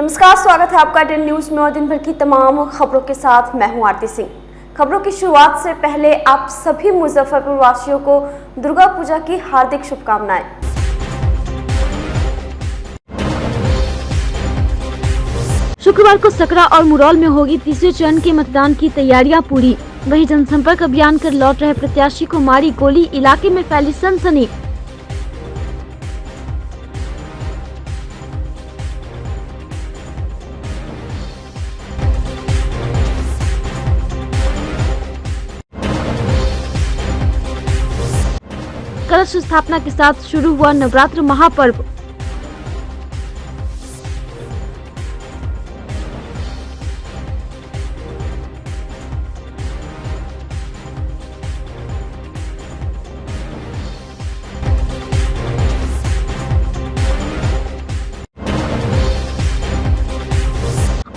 नमस्कार, स्वागत है आपका 10 न्यूज में और दिन भर की तमाम खबरों के साथ मैं हूं आरती सिंह। खबरों की शुरुआत से पहले आप सभी मुजफ्फरपुर वासियों को दुर्गा पूजा की हार्दिक शुभकामनाएं। शुक्रवार को सकरा और मुरौल में होगी तीसरे चरण के मतदान की तैयारियां पूरी। वहीं जनसंपर्क अभियान कर लौट रहे प्रत्याशी को मारी गोली, इलाके में फैली सनसनी। कलश स्थापना के साथ शुरू हुआ नवरात्र महापर्व।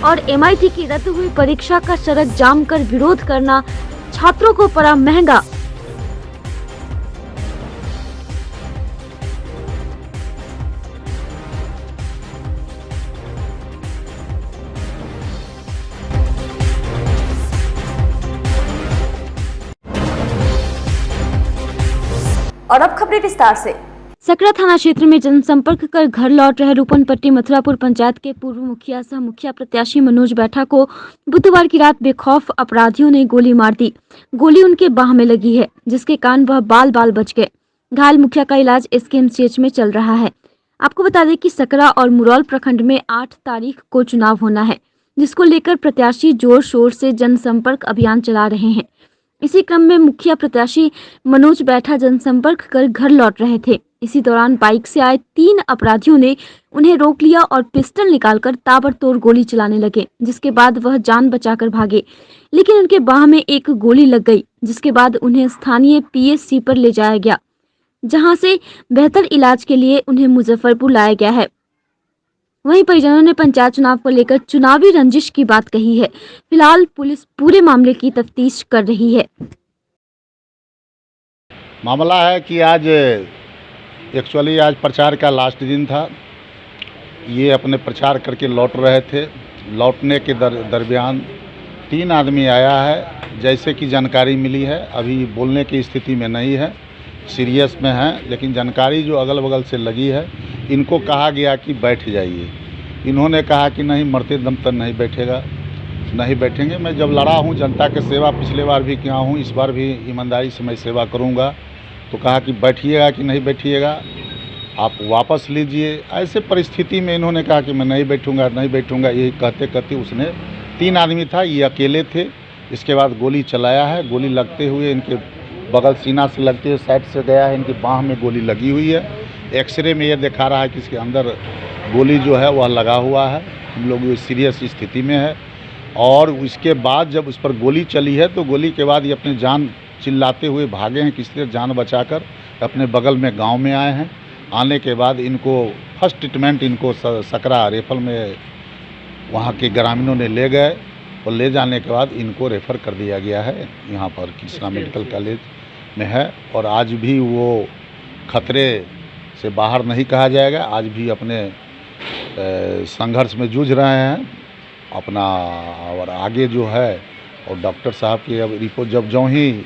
और MIT की रद्द हुई परीक्षा का सड़क जाम कर विरोध करना छात्रों को पड़ा महंगा। और अब खबरें विस्तार से। सकरा थाना क्षेत्र में जनसंपर्क कर घर लौट रहे रूपनपट्टी मथुरापुर पंचायत के पूर्व मुखिया सह मुखिया प्रत्याशी मनोज बैठा को बुधवार की रात बेखौफ अपराधियों ने गोली मार दी। गोली उनके बाह में लगी है, जिसके कारण वह बाल बाल बच गए। घायल मुखिया का इलाज SKMCH में चल रहा है। आपको बता दें कि सकरा और मुरौल प्रखंड में 8 तारीख को चुनाव होना है, जिसको लेकर प्रत्याशी जोर शोर से जनसंपर्क अभियान चला रहे हैं। इसी क्रम में मुखिया प्रत्याशी मनोज बैठा जनसंपर्क कर घर लौट रहे थे। इसी दौरान बाइक से आए 3 अपराधियों ने उन्हें रोक लिया और पिस्टल निकालकर ताबड़तोड़ गोली चलाने लगे, जिसके बाद वह जान बचाकर भागे, लेकिन उनके बाह में एक गोली लग गई, जिसके बाद उन्हें स्थानीय PSC पर ले जाया गया, जहां से बेहतर इलाज के लिए उन्हें मुजफ्फरपुर लाया गया है। वहीं परिजनों ने पंचायत चुनाव को लेकर चुनावी रंजिश की बात कही है। फिलहाल पुलिस पूरे मामले की तफ्तीश कर रही है। मामला है कि आज प्रचार का लास्ट दिन था। ये अपने प्रचार करके लौट रहे थे। लौटने के दरमियान 3 आदमी आया है। जैसे कि जानकारी मिली है, अभी बोलने की स्थिति में नहीं है, सीरियस में है, लेकिन जानकारी जो अगल बगल से लगी है, इनको कहा गया कि बैठ जाइए। इन्होंने कहा कि नहीं, मरते दम तक नहीं बैठेंगे। मैं जब लड़ा हूँ जनता के सेवा, पिछले बार भी किया हूँ, इस बार भी ईमानदारी से मैं सेवा करूँगा। तो कहा कि बैठिएगा कि नहीं बैठिएगा, आप वापस लीजिए। ऐसे परिस्थिति में इन्होंने कहा कि मैं नहीं बैठूँगा। यही कहते कहते उसने 3 आदमी था, ये अकेले थे। इसके बाद गोली चलाया है। गोली लगते हुए इनके बगल सीना से लगते हुए साइड से गया है, इनकी बाह में गोली लगी हुई है। एक्सरे में ये दिखा रहा है कि इसके अंदर गोली जो है वह लगा हुआ है। हम लोग ये सीरियस स्थिति में है। और इसके बाद जब उस पर गोली चली है, तो गोली के बाद ये अपनी जान चिल्लाते हुए भागे हैं, किसी तरह जान बचाकर अपने बगल में गांव में आए हैं। आने के बाद इनको फर्स्ट ट्रीटमेंट इनको सकरा रेफर में वहां के ग्रामीणों ने ले गए, और ले जाने के बाद इनको रेफ़र कर दिया गया है। यहाँ पर कृष्णा मेडिकल कॉलेज में है। और आज भी वो खतरे से बाहर नहीं कहा जाएगा। आज भी अपने संघर्ष में जूझ रहे हैं अपना। और आगे जो है, और डॉक्टर साहब की अब रिपोर्ट जो ही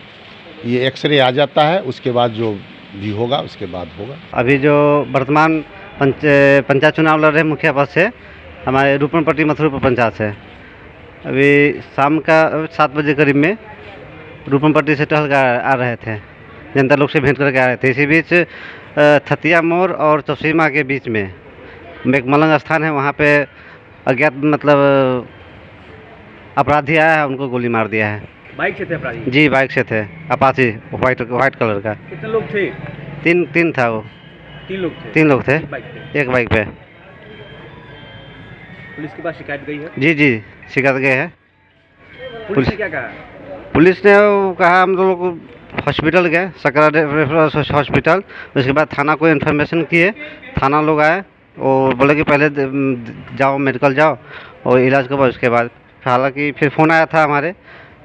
ये एक्सरे आ जाता है, उसके बाद जो भी होगा उसके बाद होगा। अभी जो वर्तमान पंचायत चुनाव लड़ रहे मुखिया पद से हमारे रूपनपट्टी मथुरापुर पंचायत से, अभी शाम का 7 बजे करीब में रूपनपट्टी से टहल कर आ रहे थे, जनता लोग से भेंट करके आ रहे थे। इसी बीच थतिया मोड़ और चौसीमा के बीच में एक मलंग स्थान है, वहाँ पे अज्ञात अपराधी आया है, उनको गोली मार दिया है। बाइक से थे अपराधी? जी, बाइक से थे, अपाची वाइट कलर का। कितने लोग थे? तीन था वो। 3 लोग थे? 3 लोग थे, एक बाइक पे। पुलिस के पास शिकायत गई है? जी, शिकायत गए है। पुलिस ने क्या कहा? पुलिस ने कहा हम लोग हॉस्पिटल गए, सकरा रेफरल हॉस्पिटल। उसके बाद थाना को इन्फॉर्मेशन किए, थाना लोग आए और बोले कि पहले जाओ मेडिकल जाओ और इलाज करवाओ। उसके बाद हालांकि फिर फ़ोन आया था हमारे,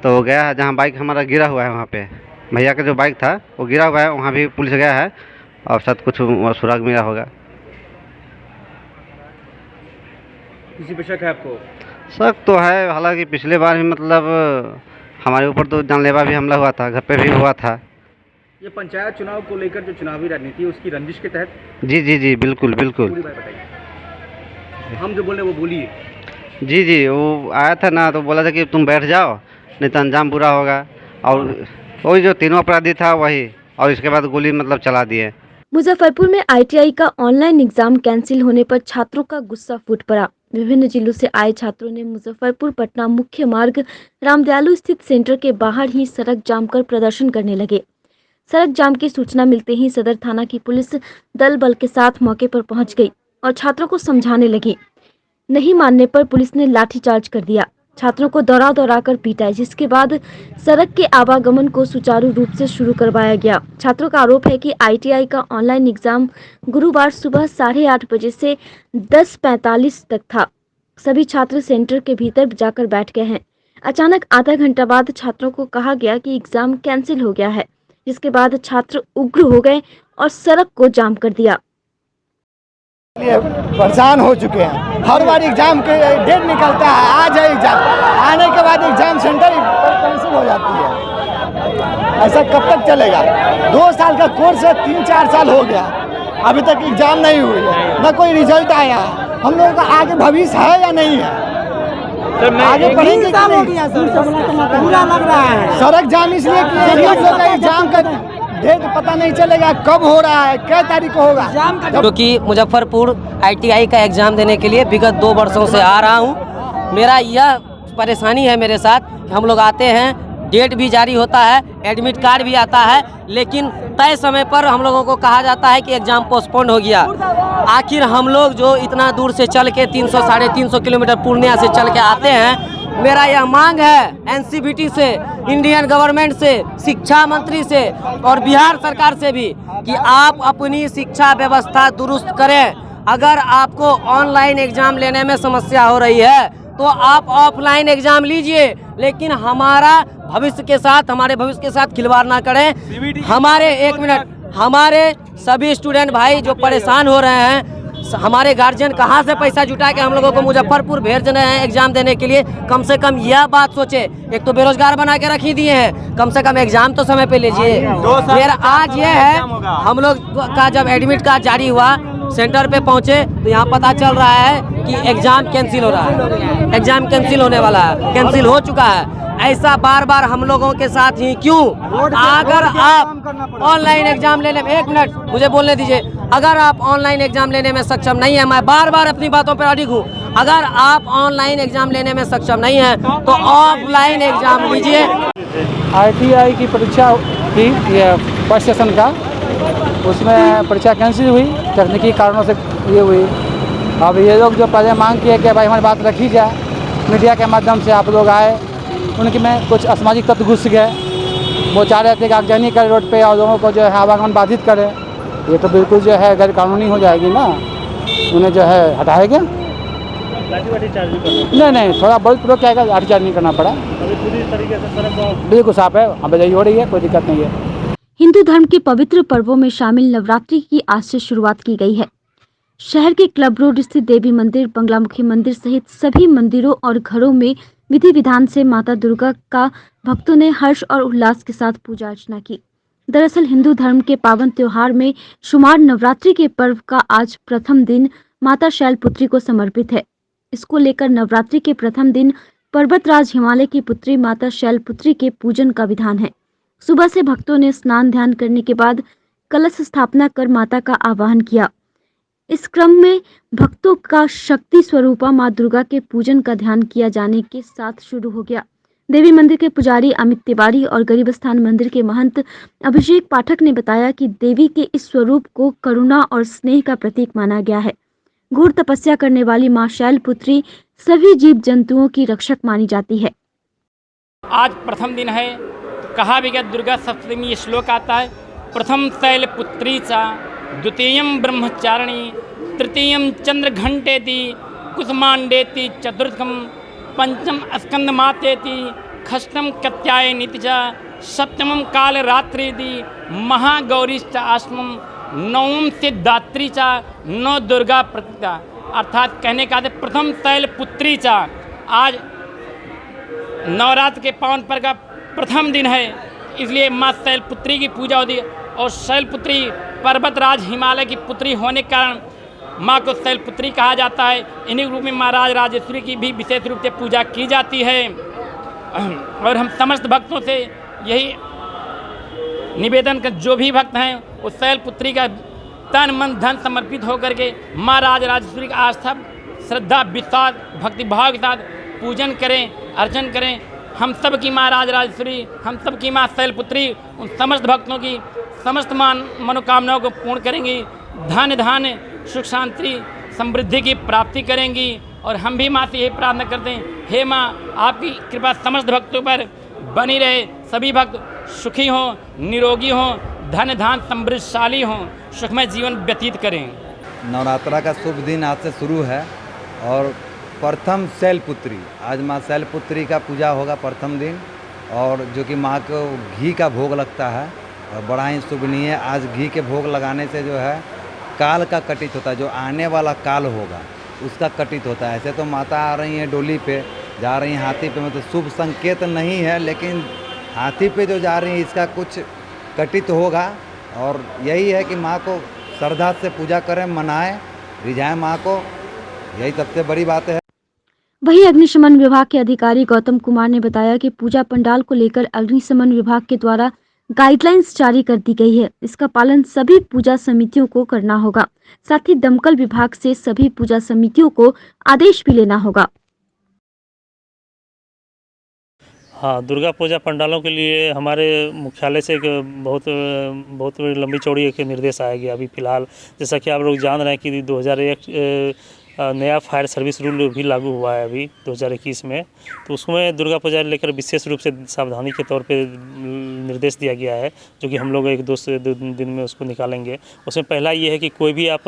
तो गया है जहाँ बाइक हमारा गिरा हुआ है, वहाँ पे भैया का जो बाइक था वो गिरा हुआ है, वहाँ भी पुलिस गया है और शायद कुछ सुराग मिला होगा। किसी पे शक है आपको? शक तो है, हालांकि पिछले बार भी मतलब हमारे ऊपर तो जानलेवा भी हमला हुआ था, घर पे भी हुआ था। ये पंचायत चुनाव को लेकर जो चुनावी राजनीति है उसकी रंजिश के तहत? जी जी जी, बिल्कुल बिल्कुल। पूरी बात बताइए, हम जो बोल रहे हैं वो बोलिए। जी जी, वो आया था ना तो बोला था कि तुम बैठ जाओ नहीं तो अंजाम बुरा होगा, और वही जो तीनों अपराधी था वही, और इसके बाद गोली मतलब चला दिए। मुजफ्फरपुर में आईटीआई का ऑनलाइन एग्जाम कैंसिल होने पर छात्रों का गुस्सा फूट पड़ा। विभिन्न जिलों से आए छात्रों ने मुजफ्फरपुर पटना मुख्य मार्ग रामदयालु स्थित सेंटर के बाहर ही सड़क जाम कर प्रदर्शन करने लगे। सड़क जाम की सूचना मिलते ही सदर थाना की पुलिस दल बल के साथ मौके पर पहुंच गई और छात्रों को समझाने लगी। नहीं मानने पर पुलिस ने लाठीचार्ज कर दिया, छात्रों को दौड़ा दौड़ा कर पीटा, जिसके बाद सड़क के आवागमन को सुचारू रूप से शुरू करवाया गया। छात्रों का आरोप है कि आईटीआई का ऑनलाइन एग्जाम गुरुवार सुबह 8:30 बजे से 10:45 तक था। सभी छात्र सेंटर के भीतर जाकर बैठ गए हैं। अचानक आधा घंटा बाद छात्रों को कहा गया कि एग्जाम कैंसिल हो गया है, जिसके बाद छात्र उग्र हो गए और सड़क को जाम कर दिया। परेशान हो चुके हैं। हर बार एग्जाम के डेट निकलता है, आज है एग्जाम, आने के बाद एग्जाम सेंटर कैंसिल हो जाती है। ऐसा कब तक चलेगा? 2 साल का कोर्स है, 3-4 साल हो गया, अभी तक एग्जाम नहीं हुई है, न कोई रिजल्ट आया। हम लोगों का आगे भविष्य है या नहीं है? आगे पढ़ेंगे कि नहीं? बुरा लग रहा है। सड़क जाम इसलिए किया एग्जाम का डेट पता नहीं चलेगा कब हो रहा है, क्या तारीख को होगा। क्योंकि मुजफ्फरपुर आईटीआई का एग्ज़ाम देने के लिए विगत 2 वर्षों से आ रहा हूँ। मेरा यह परेशानी है मेरे साथ, हम लोग आते हैं, डेट भी जारी होता है, एडमिट कार्ड भी आता है, लेकिन तय समय पर हम लोगों को कहा जाता है कि एग्ज़ाम पोस्टपोन हो गया। आखिर हम लोग जो इतना दूर से चल के 300-350 किलोमीटर पूर्णिया से चल के आते हैं, मेरा यह मांग है एनसीबीटी से, इंडियन गवर्नमेंट से, शिक्षा मंत्री से और बिहार सरकार से भी कि आप अपनी शिक्षा व्यवस्था दुरुस्त करें। अगर आपको ऑनलाइन एग्जाम लेने में समस्या हो रही है तो आप ऑफलाइन एग्जाम लीजिए, लेकिन हमारा भविष्य के साथ, हमारे भविष्य के साथ खिलवाड़ ना करें। हमारे सभी स्टूडेंट भाई जो परेशान हो रहे हैं, हमारे गार्जियन कहाँ से पैसा जुटा के हम लोगों को मुजफ्फरपुर भेज रहे हैं एग्जाम देने के लिए। कम से कम यह बात सोचे, एक तो बेरोजगार बना के रख ही दिए हैं, कम से कम एग्जाम तो समय पे लीजिए। मेरा आज ये है, हम लोग का जब एडमिट कार्ड जारी हुआ, सेंटर पे पहुंचे तो यहाँ पता चल रहा है कि एग्जाम कैंसिल हो रहा है, एग्जाम कैंसिल होने वाला है, कैंसिल हो चुका है। ऐसा बार बार हम लोगों के साथ ही क्यों? अगर आप ऑनलाइन एग्जाम लेने में, 1 मिनट मुझे बोलने दीजिए, अगर आप ऑनलाइन एग्जाम लेने में सक्षम नहीं है, मैं बार बार अपनी बातों पर अडिग हूँ, अगर आप ऑनलाइन एग्जाम लेने में सक्षम नहीं है तो ऑफलाइन एग्जाम लीजिए। आईटीआई की परीक्षा थी, ये फर्स्ट सेशन का, उसमें परीक्षा कैंसिल हुई, तकनीकी कारणों से ये हुई। अब ये लोग जो पहले मांग किए कि भाई हमारी बात रखी जाए, मीडिया के माध्यम से आप लोग आए, उनके में कुछ असामाजिक तत्व घुस गए, वो चाह रहे थे कि आगजनी करें रोड पे और लोगों को जो है आवागमन बाधित करें। ये तो बिल्कुल जो है गैर कानूनी हो जाएगी ना, उन्हें जो है हटाएगा। नहीं, थोड़ा बहुत पूरा क्या है, लाठीचार्ज नहीं करना पड़ा, पूरी तरीके से बिल्कुल साफ है, आवाजाही हो रही है, कोई दिक्कत नहीं है। हिंदू धर्म के पवित्र पर्वों में शामिल नवरात्रि की आज से शुरुआत की गई है। शहर के क्लब रोड स्थित देवी मंदिर, बंगलामुखी मंदिर सहित सभी मंदिरों और घरों में विधि विधान से माता दुर्गा का भक्तों ने हर्ष और उल्लास के साथ पूजा अर्चना की। दरअसल हिंदू धर्म के पावन त्योहार में शुमार नवरात्रि के पर्व का आज प्रथम दिन माता शैलपुत्री को समर्पित है। इसको लेकर नवरात्रि के प्रथम दिन पर्वतराज हिमालय की पुत्री माता शैलपुत्री के पूजन का विधान है। सुबह से भक्तों ने स्नान ध्यान करने के बाद कलश स्थापना कर माता का आवाहन किया। इस क्रम में भक्तों का शक्ति स्वरूपा मां दुर्गा के पूजन का ध्यान किया जाने के साथ शुरू हो गया। देवी मंदिर के पुजारी अमित तिवारी और गरीब स्थान मंदिर के महंत अभिषेक पाठक ने बताया कि देवी के इस स्वरूप को करुणा और स्नेह का प्रतीक माना गया है। घोर तपस्या करने वाली मां शैलपुत्री सभी जीव जंतुओं की रक्षक मानी जाती है। आज प्रथम दिन है, कहा भी गया दुर्गा सप्तमी ये श्लोक आता है, प्रथम शैलपुत्री चा द्वितीयं ब्रह्मचारिणी तृतीयं चंद्रघंटेति कुसुमांडेति चतुर्थम पंचम स्कंदमातेति षष्ठम कात्यायनीति च सप्तमं कालरात्रिति महागौरीश्च अष्टमं नवम सिद्धात्री च नौ दुर्गा प्रतिष्ठा। अर्थात कहने का प्रथम शैलपुत्री चा। आज नवरात्र के पावन पर्व का प्रथम दिन है, इसलिए माँ शैलपुत्री की पूजा होती है। और शैलपुत्री पर्वतराज हिमालय की पुत्री होने के कारण माँ को शैलपुत्री कहा जाता है। इन्हीं रूप में माँ राजराजेश्वरी की भी विशेष रूप से पूजा की जाती है। और हम समस्त भक्तों से यही निवेदन कर, जो भी भक्त हैं वो शैलपुत्री का तन मन धन समर्पित होकर के माँ राजराजेश्वरी का आस्था, श्रद्धा, विश्वास, भक्ति भाव के साथ पूजन करें, अर्चन करें। हम सब की माँ राजराजेश्वरी, हम सब की माँ शैलपुत्री उन समस्त भक्तों की समस्त मनोकामनाओं को पूर्ण करेंगी, धन धान्य सुख शांति समृद्धि की प्राप्ति करेंगी। और हम भी माँ से यही प्रार्थना करते हैं, हे माँ आपकी कृपा समस्त भक्तों पर बनी रहे, सभी भक्त सुखी हों, निरोगी हों, धन धान समृद्धशाली हों, सुखमय जीवन व्यतीत करें। नवरात्रा का शुभ दिन आज से शुरू है और प्रथम शैलपुत्री, आज माँ शैलपुत्री का पूजा होगा प्रथम दिन, और जो कि माँ को घी का भोग लगता है और बड़ा ही शुभनीय है। आज घी के भोग लगाने से जो है काल का कटित होता है, जो आने वाला काल होगा उसका कटित होता है। ऐसे तो माता आ रही हैं डोली पे, जा रही हैं हाथी पे, मतलब शुभ संकेत नहीं है, लेकिन हाथी पे जो जा रही हैं इसका कुछ कटित होगा। और यही है कि माँ को श्रद्धा से पूजा करें, मनाएं, रिझाएं माँ को, यही सबसे बड़ी बात है। वहीं अग्निशमन विभाग के अधिकारी गौतम कुमार ने बताया कि पूजा पंडाल को लेकर अग्निशमन विभाग के द्वारा गाइडलाइंस जारी कर दी गई है। इसका पालन सभी पूजा समितियों को करना होगा। साथ ही दमकल विभाग से सभी पूजा समितियों को आदेश भी लेना होगा। हाँ, दुर्गा पूजा पंडालों के लिए हमारे मुख्यालय से एक बहुत लंबी चौड़ी एक निर्देश आया गया अभी फ़िलहाल। जैसा कि आप लोग जान रहे हैं कि 2001 नया फायर सर्विस रूल भी लागू हुआ है अभी 2021 में, तो उसमें दुर्गा पूजा लेकर विशेष रूप से सावधानी के तौर पे निर्देश दिया गया है, जो कि हम लोग 1-2 से 2 दिन में उसको निकालेंगे। उसमें पहला ये है कि कोई भी आप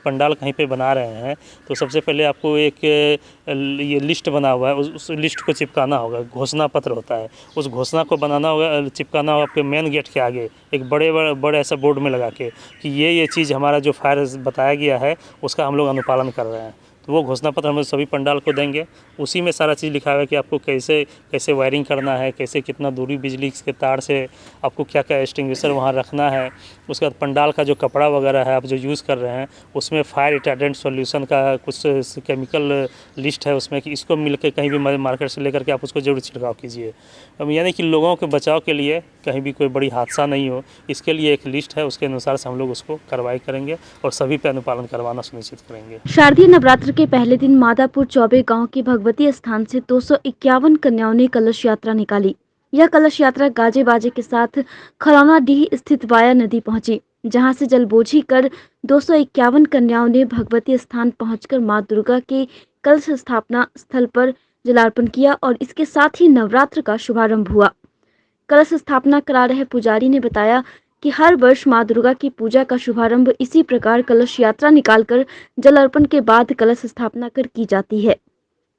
पंडाल कहीं पे बना रहे हैं तो सबसे पहले आपको एक ये लिस्ट बना हुआ है, उस लिस्ट को चिपकाना होगा। घोषणा पत्र होता है, उस घोषणा को बनाना होगा, चिपकाना होगा आपके मेन गेट के आगे एक बड़े ऐसा बोर्ड में लगा के कि ये चीज़ हमारा जो फायर बताया गया है उसका हम लोग अनुपालन कर रहे हैं। तो वो घोषणा पत्र हम सभी पंडाल को देंगे। उसी में सारा चीज़ लिखा हुआ है कि आपको कैसे वायरिंग करना है, कैसे कितना दूरी बिजली के तार से, आपको क्या क्या एक्सटिंग्विशर वहाँ रखना है। उसके बाद पंडाल का जो कपड़ा वगैरह है आप जो यूज़ कर रहे हैं उसमें फायर रिटार्डेंट सॉल्यूशन का कुछ केमिकल लिस्ट है उसमें, कि इसको मिल के कहीं भी मार्केट से लेकर के आप उसको जरूर छिड़काव कीजिए। यानी कि लोगों के बचाव के लिए कहीं भी कोई बड़ी हादसा नहीं हो, इसके लिए एक लिस्ट है, उसके अनुसार से हम लोग उसको कार्रवाई करेंगे और सभी पे अनुपालन करवाना सुनिश्चित करेंगे। शारदीय नवरात्र के पहले दिन मादापुर चौबे गांव के भगवती स्थान से 251 कन्याओं ने कलश यात्रा निकाली। यह कलश यात्रा गाजे बाजे के साथ खरौनाडीह स्थित वाया नदी पहुंची, जहां से जलबोझी कर 251 कन्याओं ने भगवती स्थान पहुंचकर मां दुर्गा के कलश स्थापना स्थल पर जलार्पण किया और इसके साथ ही नवरात्र का शुभारंभ हुआ। कलश स्थापना करा रहे पुजारी ने बताया कि हर वर्ष मां दुर्गा की पूजा का शुभारंभ इसी प्रकार कलश यात्रा निकालकर जल अर्पण के बाद कलश स्थापना कर की जाती है।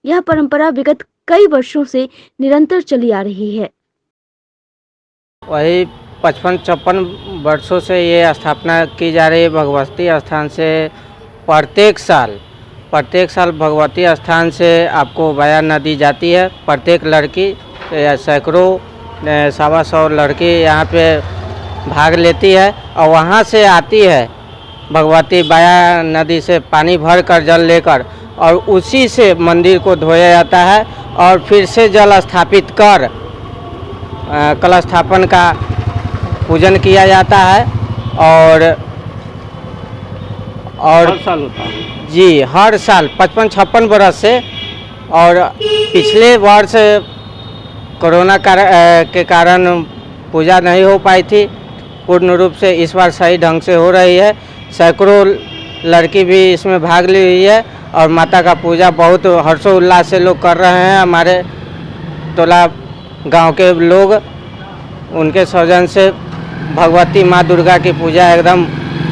यह परंपरा विगत कई वर्षों से निरंतर चली आ रही है। वही 55-56 वर्षों से ये स्थापना की जा रही है भगवती स्थान से। प्रत्येक साल भगवती स्थान से आपको वाया नदी जाती है। प्रत्येक लड़की या सैकड़ों 125 लड़की यहाँ पे भाग लेती है और वहाँ से आती है भगवती वाया नदी से पानी भर कर जल लेकर, और उसी से मंदिर को धोया जाता है और फिर से जल स्थापित कर कलश स्थापन का पूजन किया जाता है। और हर साल होता है जी, हर साल 55-56 वर्ष से। और पिछले वर्ष कोरोना के कारण पूजा नहीं हो पाई थी पूर्ण रूप से, इस बार सही ढंग से हो रही है। सैकड़ों लड़की भी इसमें भाग ली हुई है और माता का पूजा बहुत हर्षोल्लास से लोग कर रहे हैं। हमारे टोला गांव के लोग, उनके सौजन से भगवती माँ दुर्गा की पूजा एकदम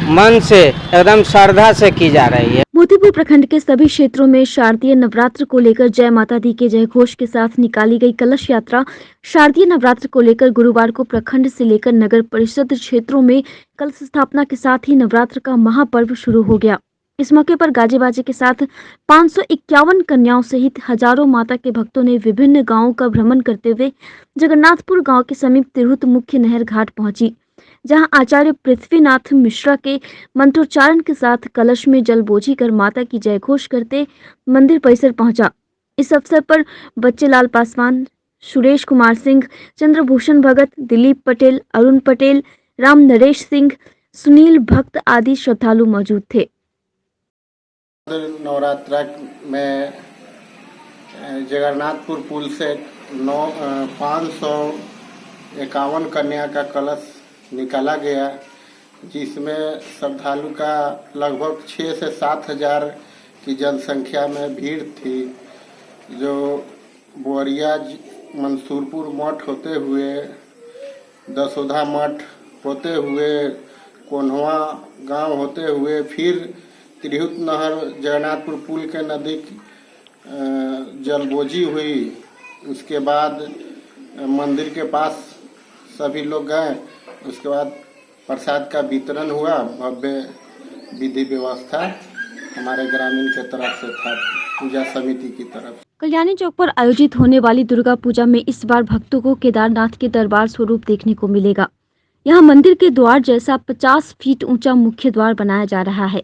मन से, एकदम श्रद्धा से की जा रही है। मोतीपुर प्रखंड के सभी क्षेत्रों में शारदीय नवरात्र को लेकर जय माता दी के जयघोष के साथ निकाली गई कलश यात्रा। शारदीय नवरात्र को लेकर गुरुवार को प्रखंड से लेकर नगर परिषद क्षेत्रों में कलश स्थापना के साथ ही नवरात्र का महापर्व शुरू हो गया। इस मौके पर गाजे बाजे के साथ 551 कन्याओं सहित हजारों माता के भक्तों ने विभिन्न गांवों का भ्रमण करते हुए जगन्नाथपुर गांव के समीप तिरहुत मुख्य नहर घाट पहुंची, जहां आचार्य पृथ्वीनाथ मिश्रा के मंत्रोच्चारण के साथ कलश में जल बोझी कर माता की जय घोष करते मंदिर परिसर पहुंचा। इस अवसर पर बच्चेलाल पासवान, सुरेश कुमार सिंह, चंद्रभूषण भगत, दिलीप पटेल, अरुण पटेल, राम नरेश सिंह, सुनील भक्त आदि श्रद्धालु मौजूद थे। नवरात्रा में जगन्नाथपुर पुल से 551 कन्या का कलश निकाला गया, जिसमें श्रद्धालु का लगभग 6 से 7 हज़ार की जनसंख्या में भीड़ थी, जो बोरिया मंसूरपुर मठ होते हुए, दसोधा मठ होते हुए, कोन्हवा गांव होते हुए, फिर तिरहुत नहर जगन्नाथपुर पुल के नज़दीक जलबोझी हुई। उसके बाद मंदिर के पास सभी लोग गए। उसके बाद प्रसाद का वितरण हुआ। भव्य विधि व्यवस्था हमारे ग्रामीण के तरफ से था, पूजा समिति की तरफ। कल्याणी चौक पर आयोजित होने वाली दुर्गा पूजा में इस बार भक्तों को केदारनाथ के दरबार स्वरूप देखने को मिलेगा। यहाँ मंदिर के द्वार जैसा 50 फीट ऊंचा मुख्य द्वार बनाया जा रहा है।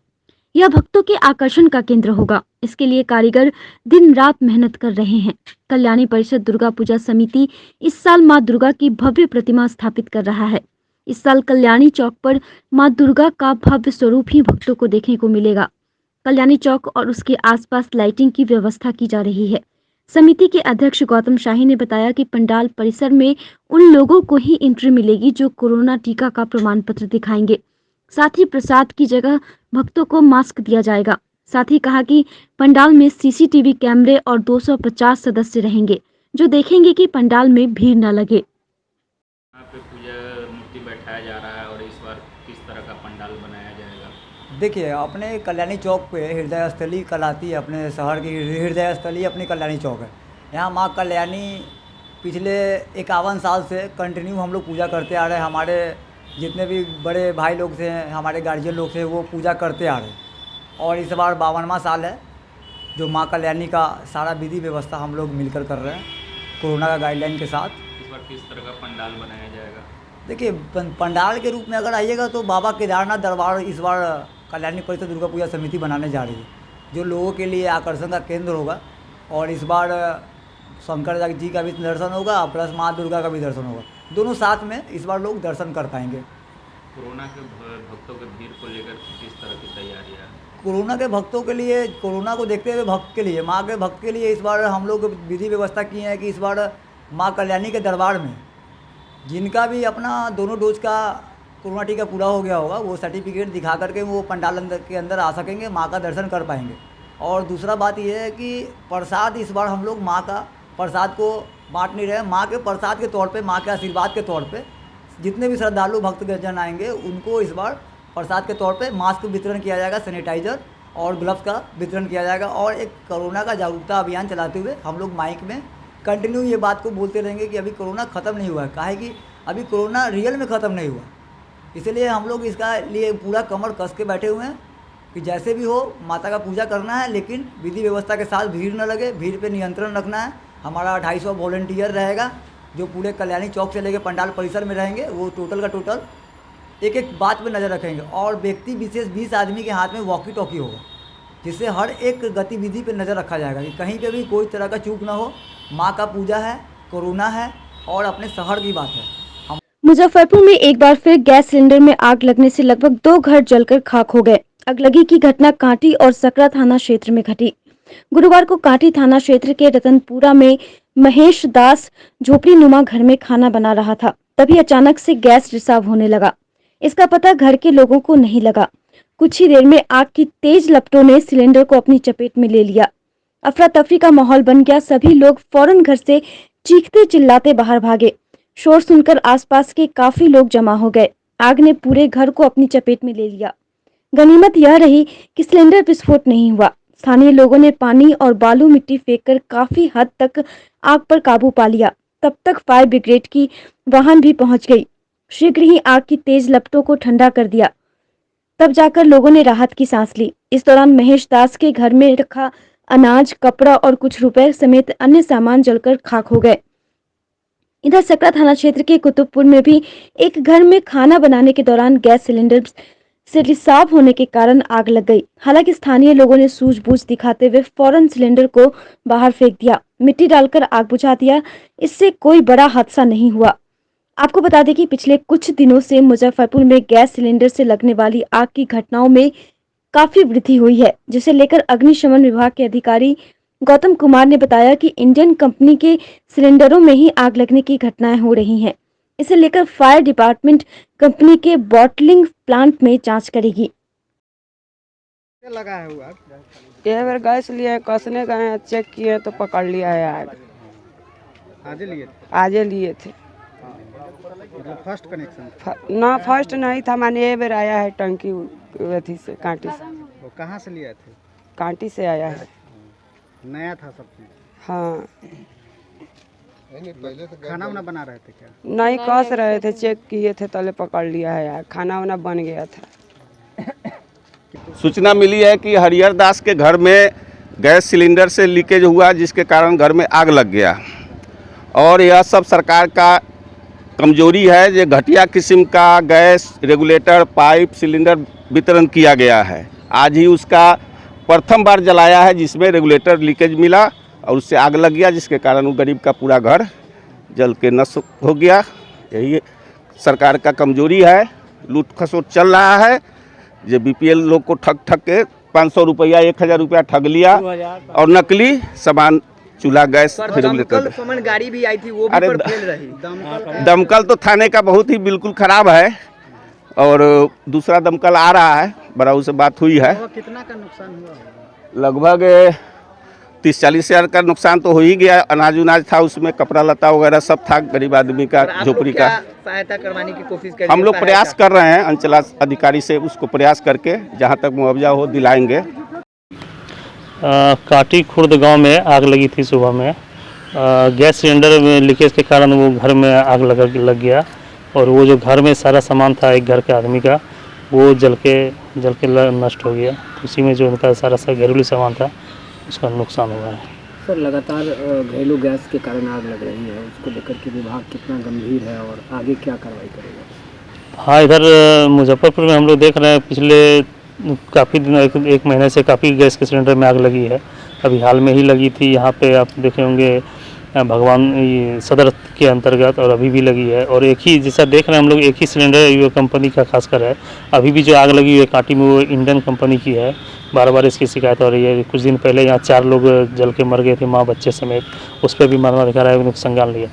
यह भक्तों के आकर्षण का केंद्र होगा। इसके लिए कारीगर दिन रात मेहनत कर रहे हैं। कल्याणी परिषद दुर्गा पूजा समिति इस साल मां दुर्गा की भव्य प्रतिमा स्थापित कर रहा है। इस साल कल्याणी चौक पर मां दुर्गा का भव्य स्वरूप ही भक्तों को देखने को मिलेगा। कल्याणी चौक और उसके आसपास लाइटिंग की व्यवस्था की जा रही है। समिति के अध्यक्ष गौतम शाही ने बताया कि पंडाल परिसर में उन लोगों को ही एंट्री मिलेगी जो कोरोना टीका का प्रमाण पत्र दिखाएंगे। साथ ही प्रसाद की जगह भक्तों को मास्क दिया जाएगा। साथ ही कहा कि पंडाल में सीसीटीवी कैमरे और 250 सदस्य रहेंगे, जो देखेंगे कि पंडाल में भीड़ न लगे। यहाँ पे पूजा मूर्ति बैठाया जा रहा है और इस बार किस तरह का पंडाल बनाया जाएगा? देखिए, अपने कल्याणी चौक पे हृदय स्थली कहलाती है, अपने शहर की हृदय स्थली अपनी कल्याणी चौक है। यहाँ माँ कल्याणी पिछले 51 साल से कंटिन्यू हम लोग पूजा करते आ रहे हैं। हमारे जितने भी बड़े भाई लोग थे, हमारे गार्जियन लोग थे, वो पूजा करते आ रहे हैं। और इस बार 52वां साल है जो माँ कल्याणी का सारा विधि व्यवस्था हम लोग मिलकर कर रहे हैं, कोरोना का गाइडलाइन के साथ। इस बार किस तरह का पंडाल बनाया जाएगा? देखिए, पंडाल के रूप में अगर आइएगा तो बाबा केदारनाथ दरबार इस बार कल्याणी परिषद दुर्गा पूजा समिति बनाने जा रही है, जो लोगों के लिए आकर्षण का केंद्र होगा। और इस बार शंकर जी का भी दर्शन होगा प्लस माँ दुर्गा का भी दर्शन होगा, दोनों साथ में इस बार लोग दर्शन कर पाएंगे। कोरोना के भक्तों के भीड़ को लेकर किस तरह की तैयारियां? कोरोना के भक्तों के लिए, कोरोना को देखते हुए भक्त के लिए, माँ के भक्त के लिए इस बार हम लोग विधि व्यवस्था की है कि इस बार माँ कल्याणी के दरबार में जिनका भी अपना दोनों डोज का कोरोना टीका पूरा हो गया होगा, वो सर्टिफिकेट दिखा करके वो पंडाल के अंदर आ सकेंगे, माँ का दर्शन कर पाएंगे। और दूसरा बात यह है कि प्रसाद इस बार हम लोग माँ का प्रसाद को बांट नहीं रहे। माँ के प्रसाद के तौर पे, माँ के आशीर्वाद के तौर पे जितने भी श्रद्धालु भक्तजन आएंगे उनको इस बार प्रसाद के तौर पे मास्क वितरण किया जाएगा, सैनिटाइज़र और ग्लव्स का वितरण किया जाएगा। और एक कोरोना का जागरूकता अभियान चलाते हुए हम लोग माइक में कंटिन्यू ये बात को बोलते रहेंगे कि अभी कोरोना ख़त्म नहीं हुआ है। काहे कि अभी कोरोना रियल में ख़त्म नहीं हुआ, इसलिए हम लोग इसका लिए पूरा कमर कस के बैठे हुए हैं कि जैसे भी हो माता का पूजा करना है, लेकिन विधि व्यवस्था के साथ भीड़ न लगे, भीड़ पे नियंत्रण रखना है। हमारा 250 वॉलंटियर रहेगा जो पूरे कल्याणी चौक से लेकर पंडाल परिसर में रहेंगे। वो टोटल का टोटल एक एक बात पे नज़र रखेंगे। और व्यक्ति विशेष 20 आदमी के हाथ में वॉकी टॉकी होगा, जिससे हर एक गतिविधि पे नज़र रखा जाएगा कि कहीं पे भी कोई तरह का चूक ना हो। माँ का पूजा है, कोरोना है और अपने शहर की बात है। मुजफ्फरपुर में एक बार फिर गैस सिलेंडर में आग लगने से लगभग 2 घर जलकर खाक हो गए। अगलगी की घटना कांटी और सकरा थाना क्षेत्र में घटी। गुरुवार को कांटी थाना क्षेत्र के रतनपुरा में महेश दास झोपड़ी नुमा घर में खाना बना रहा था, तभी अचानक से गैस रिसाव होने लगा। इसका पता घर के लोगों को नहीं लगा। कुछ ही देर में आग की तेज लपटों ने सिलेंडर को अपनी चपेट में ले लिया। अफरा तफरी का माहौल बन गया। सभी लोग फौरन घर से चीखते चिल्लाते बाहर भागे। शोर सुनकर आसपास के काफी लोग जमा हो गए। आग ने पूरे घर को अपनी चपेट में ले लिया। गनीमत यह रही कि सिलेंडर विस्फोट नहीं हुआ। स्थानीय लोगों ने पानी और बालू मिट्टी फेंककर काफी हद तक आग पर काबू पा लिया। तब तक फायर ब्रिगेड की वाहन भी पहुंच गई। शीघ्र ही आग की तेज लपटों को ठंडा कर दिया। तब जाकर लोगों ने राहत की सांस ली। इस दौरान महेश दास के घर में रखा अनाज, कपड़ा और कुछ रुपए समेत अन्य सामान जलकर खाक हो गए। इधर सकरा थाना क्षेत्र के कुतुबपुर में भी एक घर में खाना बनाने के दौरान गैस सिलेंडर से रिसाव होने के कारण आग लग गई। हालांकि स्थानीय लोगों ने सूझबूझ दिखाते हुए फौरन सिलेंडर को बाहर फेंक दिया, मिट्टी डालकर आग बुझा दिया। इससे कोई बड़ा हादसा नहीं हुआ। आपको बता दें कि पिछले कुछ दिनों से मुजफ्फरपुर में गैस सिलेंडर से लगने वाली आग की घटनाओं में काफी वृद्धि हुई है, जिसे लेकर अग्निशमन विभाग के अधिकारी गौतम कुमार ने बताया कि इंडियन कंपनी के सिलेंडरों में ही आग लगने की घटनाएं हो रही हैं। इसे लेकर फायर डिपार्टमेंट कंपनी के बॉटलिंग प्लांट में जांच करेगी। लगा है हुआ ये बार गैस लिए कसने गए, चेक किए तो पकड़ लिया है आग। आजे लिए थे। फर्स्ट कनेक्शन ना फर्स्ट नहीं था, माने ये बार आया है टंकी अथी से, कांटी से। वो कहाँ से लिया थे? कांटी से आया है। नया था सब चीज। हाँ। खाना वाना बना रहे थे क्या? नहीं, कस रहे थे, चेक किए थे, तले पकड़ लिया है यार। खाना वाना बन गया था। सूचना मिली है कि हरिहर दास के घर में गैस सिलेंडर से लीकेज हुआ, जिसके कारण घर में आग लग गया। और यह सब सरकार का कमजोरी है। जो घटिया किस्म का गैस रेगुलेटर, पाइप, सिलेंडर वितरण किया गया है। आज ही उसका प्रथम बार जलाया है, जिसमें रेगुलेटर लीकेज मिला और उससे आग लग गया, जिसके कारण वो गरीब का पूरा घर जल के नष्ट हो गया। यही सरकार का कमजोरी है। लूट खसोट चल रहा है। जो बीपीएल लोग को ठग के 500 रुपया, 1000 रुपया ठग लिया और नकली सामान, चूल्हा, गैस, रेगुलेटर। गाड़ी भी आई थी, वो भी पर फेल रही। दमकल तो थाने का बहुत ही बिल्कुल खराब है और दूसरा दमकल आ रहा है, बराऊ से बात हुई है। कितना का नुकसान हुआ? लगभग 30-40 हज़ार का नुकसान तो हो ही गया। अनाज उनाज था उसमें, कपड़ा लता वगैरह सब था, गरीब आदमी का, झोपड़ी का। सहायता करवाने की कोशिश कर हम लोग प्रयास कर रहे हैं, अंचल अधिकारी से उसको प्रयास करके जहां तक मुआवजा हो दिलाएंगे। काटी खुर्द गांव में आग लगी थी सुबह में। गैस सिलेंडर में लीकेज के कारण वो घर में आग लग गया और वो जो घर में सारा सामान था एक घर के आदमी का, वो जल के नष्ट हो गया। उसी में जो उनका सारा घरेलू सामान था उसका नुकसान हुआ है। सर, लगातार घरेलू गैस के कारण आग लग रही है, उसको लेकर के विभाग कितना गंभीर है और आगे क्या कार्रवाई करेगा? हाँ, इधर मुजफ्फरपुर में हम लोग देख रहे हैं पिछले काफ़ी दिन, एक महीने से काफ़ी गैस के सिलेंडर में आग लगी है। अभी हाल में ही लगी थी यहाँ पे, आप देखे होंगे भगवान सदर के अंतर्गत, और अभी भी लगी है। और एक ही, जैसा देख रहे हैं हम लोग, एक ही सिलेंडर कंपनी का खासकर है। अभी भी जो आग लगी हुई है कांटी में, वो इंडियन कंपनी की है। बार बार इसकी शिकायत हो रही है। कुछ दिन पहले यहाँ 4 लोग जल के मर गए थे, माँ बच्चे समेत। उस पर भी मानवाधिकार आयोग ने संज्ञान लिया।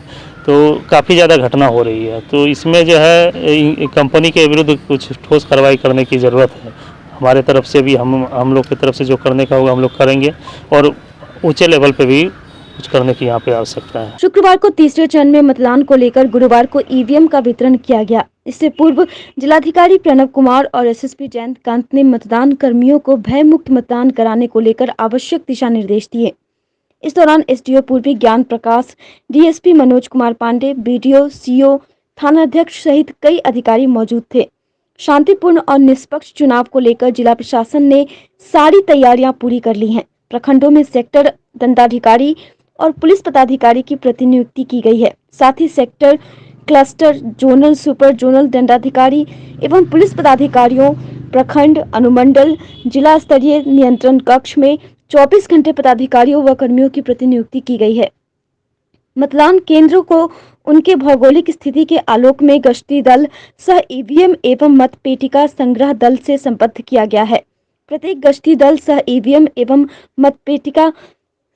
तो काफ़ी ज़्यादा घटना हो रही है। तो इसमें जो है कंपनी के विरुद्ध कुछ ठोस कार्रवाई करने की ज़रूरत है। हमारे तरफ से भी हम लोग की तरफ से जो करने का होगा हम लोग करेंगे, और ऊंचे लेवल पे भी कुछ करने की यहाँ पे आवश्यकता है। शुक्रवार को तीसरे चरण में मतदान को लेकर गुरुवार को ईवीएम का वितरण किया गया। इससे पूर्व जिलाधिकारी प्रणव कुमार और एसएसपी जयंत कांत ने मतदान कर्मियों को भयमुक्त मतदान कराने को लेकर आवश्यक दिशा निर्देश दिए। इस दौरान एसडीओ पूर्वी Gyan Prakash, DSP Manoj Kumar Pandey, BDO, CO, थानाध्यक्ष सहित कई अधिकारी मौजूद थे। शांतिपूर्ण और निष्पक्ष चुनाव को लेकर जिला प्रशासन ने सारी तैयारियां पूरी कर ली हैं। प्रखंडों में सेक्टर दंडाधिकारी और पुलिस पदाधिकारी की प्रतिनियुक्ति की गई है। साथ ही sector, cluster, zonal, super zonal दंडाधिकारी एवं पुलिस पदाधिकारियों, प्रखंड, अनुमंडल, जिला स्तरीय नियंत्रण कक्ष में 24 घंटे पदाधिकारियों व कर्मियों की प्रतिनियुक्ति की गई है। मतदान केंद्रों को उनके भौगोलिक स्थिति के आलोक में गश्ती दल सह ईवीएम एवं मतपेटिका संग्रह दल से संबद्ध किया गया है। प्रत्येक गश्ती दल सह ईवीएम एवं मतपेटिका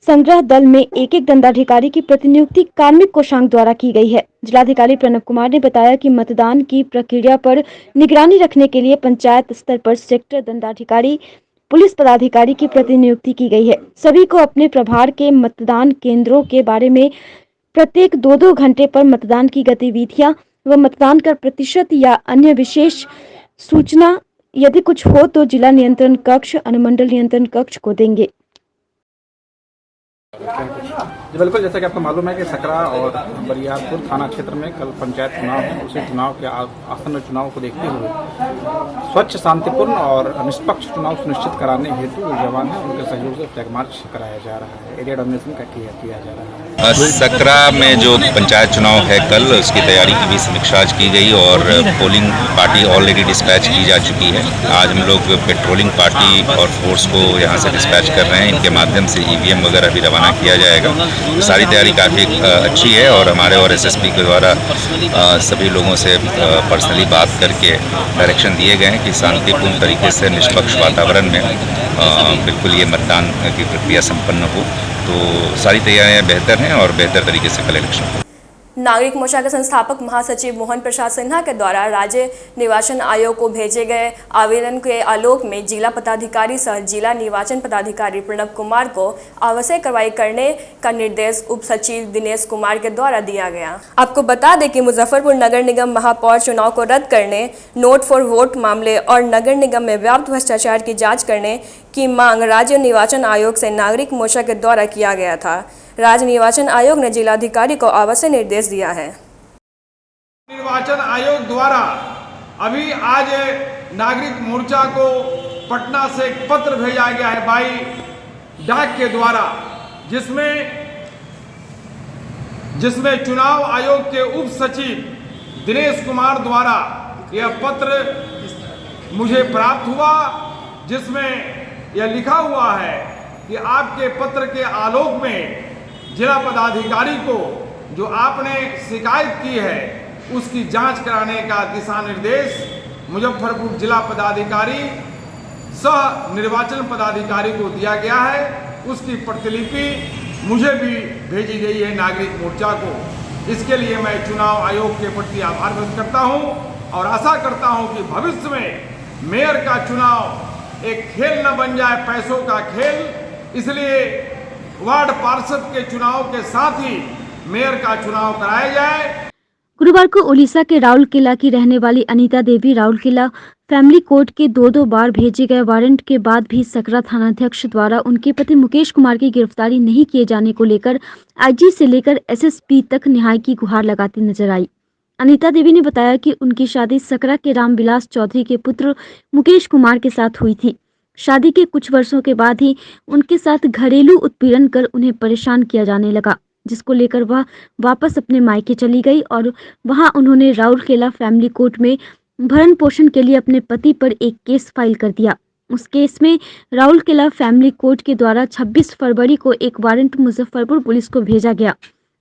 संग्रह दल में एक दंडाधिकारी की प्रतिनियुक्ति कार्मिक कोषांग द्वारा की गई है। जिलाधिकारी प्रणव कुमार ने बताया कि मतदान की प्रक्रिया पर निगरानी रखने के लिए पंचायत स्तर पर सेक्टर दंडाधिकारी, पुलिस पदाधिकारी की प्रतिनियुक्ति की गई है। सभी को अपने प्रभार के मतदान केंद्रों के बारे में प्रत्येक 2-2 घंटे पर मतदान की गतिविधियां व मतदान का प्रतिशत या अन्य विशेष सूचना यदि कुछ हो तो जिला नियंत्रण कक्ष, अनुमंडल नियंत्रण कक्ष को देंगे। जी बिल्कुल, जैसा कि आपको मालूम है कि सकरा और बरियारपुर थाना क्षेत्र में कल पंचायत चुनाव है। उसी चुनाव के आसन्न चुनाव को देखते हुए स्वच्छ, शांतिपूर्ण और निष्पक्ष चुनाव सुनिश्चित कराने हेतु जवान है उनके सहयोग से फ्लैग मार्च कराया जा रहा है। एरिया डोमिनेशन का किया जा रहा है। सकरा में जो पंचायत चुनाव है कल, उसकी तैयारी की भी समीक्षा आज की गई और पोलिंग पार्टी ऑलरेडी डिस्पैच की जा चुकी है। आज हम लोग पेट्रोलिंग पार्टी और फोर्स को यहाँ से डिस्पैच कर रहे हैं। इनके माध्यम से EVM वगैरह भी रवाना किया जाएगा। तो सारी तैयारी काफ़ी अच्छी है और हमारे और SSP के द्वारा सभी लोगों से पर्सनली बात करके डायरेक्शन दिए गए हैं कि शांतिपूर्ण तरीके से निष्पक्ष वातावरण में बिल्कुल ये मतदान की प्रक्रिया संपन्न हो। तो सारी तैयारियां बेहतर हैं और बेहतर तरीके से कल इलेक्शन हो। नागरिक मोर्चा के संस्थापक महासचिव मोहन प्रसाद सिन्हा के द्वारा राज्य निर्वाचन आयोग को भेजे गए आवेदन के आलोक में जिला पदाधिकारी सह जिला निर्वाचन पदाधिकारी प्रणव कुमार को आवश्यक कार्रवाई करने का निर्देश उप सचिव दिनेश कुमार के द्वारा दिया गया। आपको बता दें कि मुजफ्फरपुर नगर निगम महापौर चुनाव को रद्द करने, नोट फॉर वोट मामले और नगर निगम में व्याप्त भ्रष्टाचार की जाँच करने की मांग राज्य निर्वाचन आयोग से नागरिक मोर्चा के द्वारा किया गया था। राज्य निर्वाचन आयोग ने जिलाधिकारी को आवश्यक निर्देश दिया है। निर्वाचन आयोग द्वारा अभी आज नागरिक मोर्चा को पटना से एक पत्र भेजा गया है बाई डाक के द्वारा, जिसमें चुनाव आयोग के उप सचिव दिनेश कुमार द्वारा यह पत्र मुझे प्राप्त हुआ, जिसमें यह लिखा हुआ है कि आपके पत्र के आलोक में जिला पदाधिकारी को जो आपने शिकायत की है उसकी जांच कराने का दिशा निर्देश मुजफ्फरपुर जिला पदाधिकारी सह निर्वाचन पदाधिकारी को दिया गया है। उसकी प्रतिलिपि मुझे भी भेजी गई है नागरिक मोर्चा को। इसके लिए मैं चुनाव आयोग के प्रति आभार व्यक्त करता हूं और आशा करता हूं कि भविष्य में मेयर का चुनाव एक खेल न बन जाए, पैसों का खेल। इसलिए वार्ड पार्षद के चुनाव के साथ ही मेयर का चुनाव कराया जाए। गुरुवार को उड़ीसा के राउरकेला की रहने वाली अनीता देवी राउरकेला फैमिली कोर्ट के दो बार भेजे गए वारंट के बाद भी सकरा थानाध्यक्ष द्वारा उनके पति मुकेश कुमार की गिरफ्तारी नहीं किए जाने को लेकर IG से लेकर SSP तक न्याय की गुहार लगाती नजर आई। अनीता देवी ने बताया कि उनकी शादी सकरा के रामविलास चौधरी के पुत्र मुकेश कुमार के साथ हुई थी। शादी के कुछ वर्षों के बाद ही उनके साथ घरेलू उत्पीड़न कर उन्हें परेशान किया जाने लगा, जिसको लेकर वह वापस अपने मायके चली गई और वहां उन्होंने राउरकेला फैमिली कोर्ट में भरण पोषण के लिए अपने पति पर एक केस फाइल कर दिया। उस केस में राउरकेला फैमिली कोर्ट के द्वारा 26 फरवरी को एक वारंट मुजफ्फरपुर पुलिस को भेजा गया,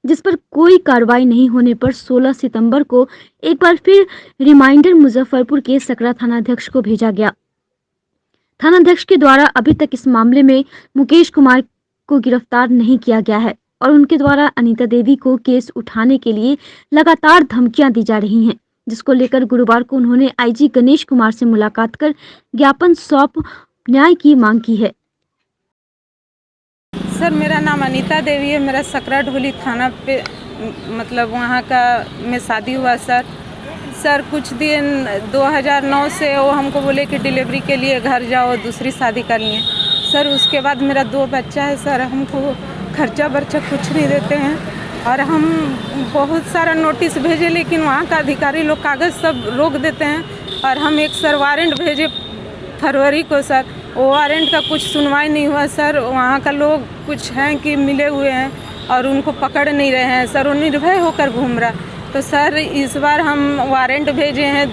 जिस पर कोई कार्रवाई नहीं होने पर 16 सितंबर को एक बार फिर रिमाइंडर मुजफ्फरपुर के सकरा थानाध्यक्ष को भेजा गया। थानाध्यक्ष के द्वारा अभी तक इस मामले में मुकेश कुमार को गिरफ्तार नहीं किया गया है और उनके द्वारा अनीता देवी को केस उठाने के लिए लगातार धमकियां दी जा रही हैं, जिसको लेकर गुरुवार को उन्होंने IG गणेश कुमार से मुलाकात कर ज्ञापन सौंप न्याय की मांग की है। सर, मेरा नाम अनीता देवी है। मेरा सकरा ढोली थाना पे मतलब वहाँ का में शादी हुआ सर कुछ दिन 2009 से वो हमको बोले कि डिलीवरी के लिए घर जाओ, दूसरी शादी कर लिए सर। उसके बाद मेरा 2 बच्चा है सर। हमको खर्चा बर्चा कुछ नहीं देते हैं और हम बहुत सारा नोटिस भेजे, लेकिन वहाँ का अधिकारी लोग कागज़ सब रोक देते हैं। और हम एक सर वारंट भेजे फरवरी को सर, वो वारंट का कुछ सुनवाई नहीं हुआ सर। वहाँ का लोग कुछ हैं कि मिले हुए हैं और उनको पकड़ नहीं रहे हैं सर, वो निर्भय होकर घूम रहा। तो सर इस बार हम वारंट भेजे हैं,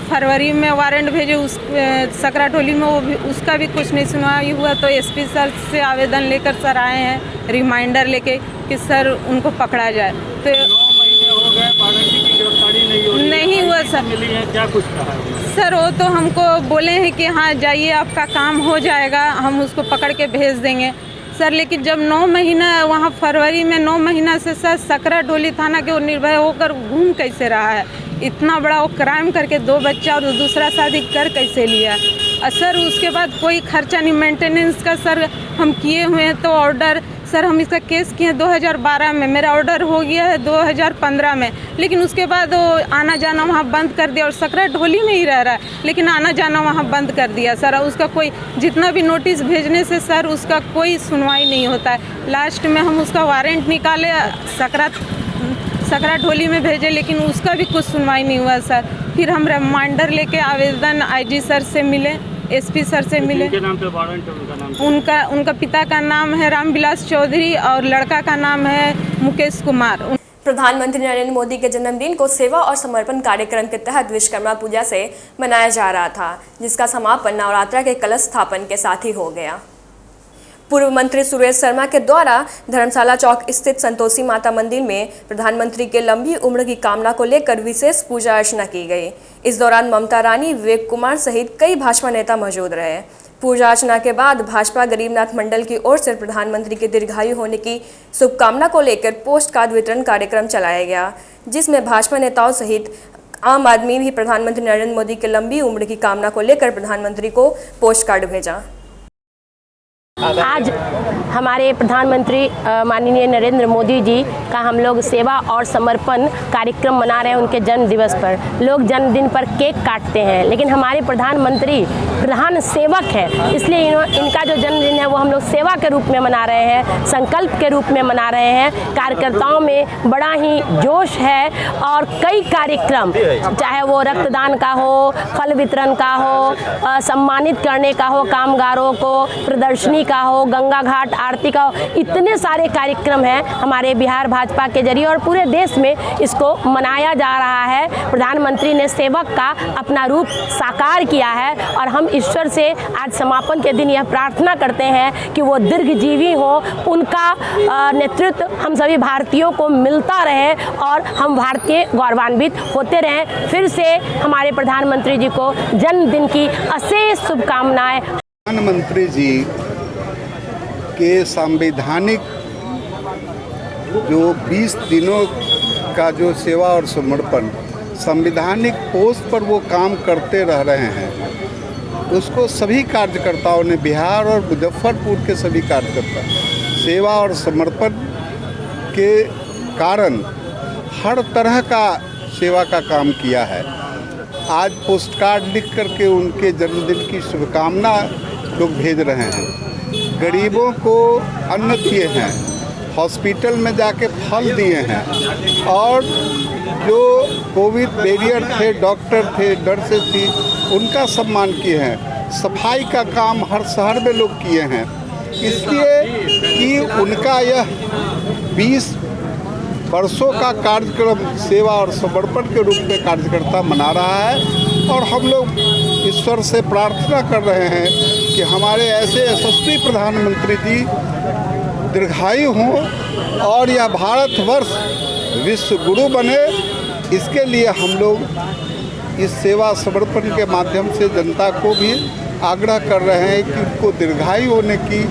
फरवरी में वारंट भेजे उस सकरा टोली में, वो भी उसका भी कुछ नहीं सुनवाई हुआ। तो SP सर से आवेदन लेकर सर आए हैं रिमाइंडर लेके कि सर उनको पकड़ा जाए। तो 9 महीने हो गए, वारंटी की गिरफ्तारी नहीं हुआ सर। मिली है क्या कुछ कहा सर? वो तो हमको बोले हैं कि हाँ जाइए आपका काम हो जाएगा, हम उसको पकड़ के भेज देंगे सर। लेकिन जब 9 महीना वहाँ फरवरी में 9 महीना से सर सकरा डोली थाना के वो निर्भय होकर घूम कैसे रहा है? इतना बड़ा वो क्राइम करके 2 बच्चा और दूसरा शादी कर कैसे लिया? सर उसके बाद कोई खर्चा नहीं, मेंटेनेंस का सर हम किए हुए हैं। तो ऑर्डर सर हम इसका केस किए 2012 में, मेरा ऑर्डर हो गया है 2015 में, लेकिन उसके बाद वो आना जाना वहाँ बंद कर दिया और सकरा ढोली में ही रह रहा है, लेकिन आना जाना वहाँ बंद कर दिया सर। उसका कोई जितना भी नोटिस भेजने से सर उसका कोई सुनवाई नहीं होता है। लास्ट में हम उसका वारंट निकाले सकरा ढोली में भेजे, लेकिन उसका भी कुछ सुनवाई नहीं हुआ सर। फिर हम रिमाइंडर लेके आवेदन आईजी सर से मिले, एसपी सर से मिले। नाम पे वारंट है, उनका नाम उनका पिता का नाम है रामविलास चौधरी और लड़का का नाम है मुकेश कुमार। प्रधानमंत्री नरेंद्र मोदी के जन्मदिन को सेवा और समर्पण कार्यक्रम के तहत विश्वकर्मा पूजा से मनाया जा रहा था, जिसका समापन नवरात्रा के कलश स्थापन के साथ ही हो गया। पूर्व मंत्री सुरेश शर्मा के द्वारा धर्मशाला चौक स्थित संतोषी माता मंदिर में प्रधानमंत्री के लंबी उम्र की कामना को लेकर विशेष पूजा अर्चना की गई। इस दौरान ममता रानी, विवेक कुमार सहित कई भाजपा नेता मौजूद रहे। पूजा अर्चना के बाद भाजपा गरीबनाथ मंडल की ओर से प्रधानमंत्री के दीर्घायु होने की शुभकामना को लेकर पोस्ट कार्ड वितरण कार्यक्रम चलाया गया, जिसमें भाजपा नेताओं सहित आम आदमी भी प्रधानमंत्री नरेंद्र मोदी के लंबी उम्र की कामना को लेकर प्रधानमंत्री को पोस्ट कार्ड भेजा। आज हमारे प्रधानमंत्री माननीय नरेंद्र मोदी जी का हम लोग सेवा और समर्पण कार्यक्रम मना रहे हैं। उनके जन्म दिवस पर लोग जन्मदिन पर केक काटते हैं, लेकिन हमारे प्रधानमंत्री प्रधान सेवक है, इसलिए इनका जो जन्मदिन है वो हम लोग सेवा के रूप में मना रहे हैं, संकल्प के रूप में मना रहे हैं। कार्यकर्ताओं में बड़ा ही जोश है और कई कार्यक्रम, चाहे वो रक्तदान का हो, फल वितरण का हो, सम्मानित करने का हो, कामगारों को प्रदर्शनी का हो, गंगा घाट आरती का हो, इतने सारे कार्यक्रम हैं हमारे बिहार भाजपा के जरिए और पूरे देश में इसको मनाया जा रहा है। प्रधानमंत्री ने सेवक का अपना रूप साकार किया है और हम ईश्वर से आज समापन के दिन यह प्रार्थना करते हैं कि वो दीर्घजीवी हो, उनका नेतृत्व हम सभी भारतीयों को मिलता रहे और हम भारतीय गौरवान्वित होते रहें। फिर से हमारे प्रधानमंत्री जी को जन्मदिन की अशेष शुभकामनाएं। प्रधानमंत्री जी के संवैधानिक जो 20 दिनों का जो सेवा और समर्पण संवैधानिक पोस्ट पर वो काम करते रह रहे हैं, उसको सभी कार्यकर्ताओं ने, बिहार और मुजफ्फरपुर के सभी कार्यकर्ता सेवा और समर्पण के कारण हर तरह का सेवा का काम किया है। आज पोस्ट कार्ड लिख करके उनके जन्मदिन की शुभकामना लोग भेज रहे हैं। गरीबों को अन्न दिए हैं, हॉस्पिटल में जाके फल दिए हैं और जो कोविड वॉरियर थे, डॉक्टर थे, नर्सें थी, उनका सम्मान किए हैं। सफाई का काम हर शहर में लोग किए हैं, इसलिए कि उनका यह 20 वर्षों का कार्यक्रम सेवा और समर्पण के रूप में कार्यकर्ता मना रहा है और हम लोग ईश्वर से प्रार्थना कर रहे हैं कि हमारे ऐसे यशस्वी प्रधानमंत्री जी दीर्घायु हों और यह भारतवर्ष विश्व गुरु बने। इसके लिए हम लोग इस सेवा समर्पण के माध्यम से जनता को भी आग्रह कर रहे हैं कि उनको दीर्घायु होने की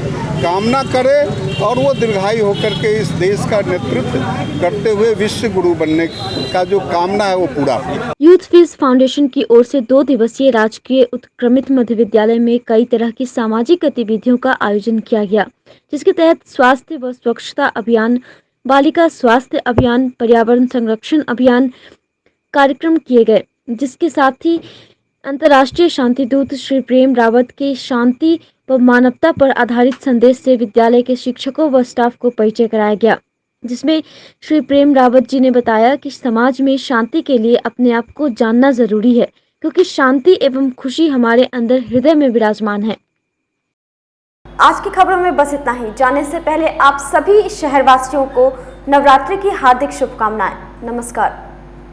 कामना करें और वो दीर्घायु होकर के इस देश का नेतृत्व करते हुए विश्व गुरु बनने का जो कामना है वो पूरा हो। यूथ फीस फाउंडेशन की ओर से 2 दिवसीय राजकीय उत्क्रमित मध्य विद्यालय में कई तरह की सामाजिक गतिविधियों का आयोजन किया गया, जिसके तहत स्वास्थ्य व स्वच्छता अभियान, बालिका स्वास्थ्य अभियान, पर्यावरण संरक्षण अभियान कार्यक्रम किए गए, जिसके साथ ही अंतर्राष्ट्रीय शांति दूत श्री प्रेम रावत के शांति व मानवता पर आधारित संदेश से विद्यालय के शिक्षकों व स्टाफ को परिचय कराया गया, जिसमें श्री प्रेम रावत जी ने बताया कि समाज में शांति के लिए अपने आप को जानना जरूरी है, क्योंकि शांति एवं खुशी हमारे अंदर हृदय में विराजमान है। आज की खबरों में बस इतना ही। जाने से पहले आप सभी शहरवासियों को नवरात्रि की हार्दिक शुभकामनाएं। नमस्कार।